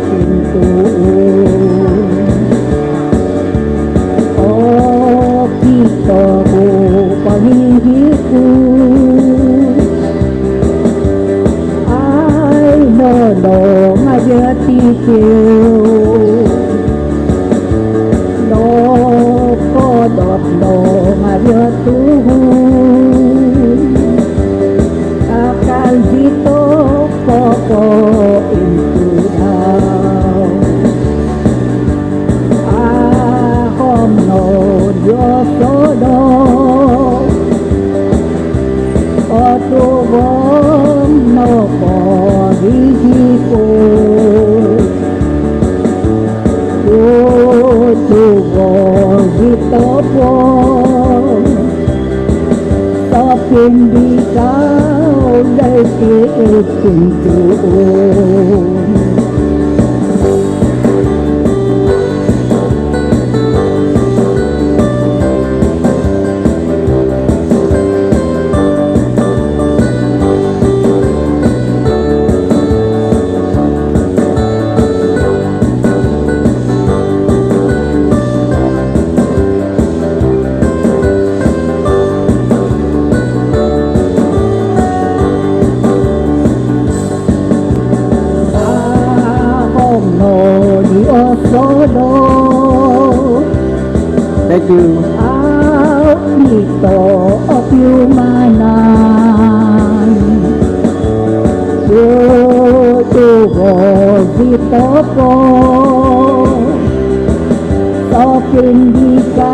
pintuon. O kita mo pangihipon, ay nolong ayati kiyo. No kodok no ayatuhun, akal dito poko into down. Ahom no Diyos no otubom no pagihipon. Tutubom dito po hindi ka dahil pintuon. Thank you. Out dito of humanan, tutubos dito po so hindi ka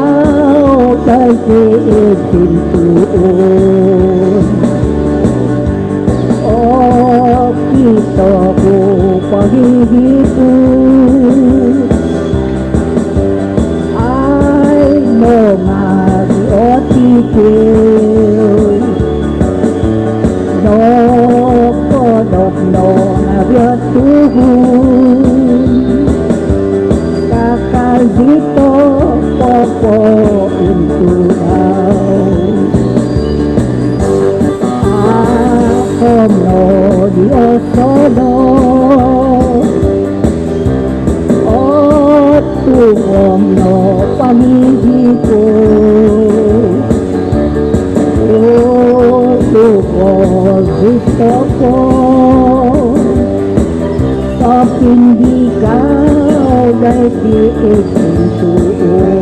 dahil pintuon. O kita ko pahihipon, no kodok no ayatuhun, kakal dito poko into down. Ahom no Diyos no otubom no pangihipon. Tutubos dito po sa hindi ka dahil pintuon.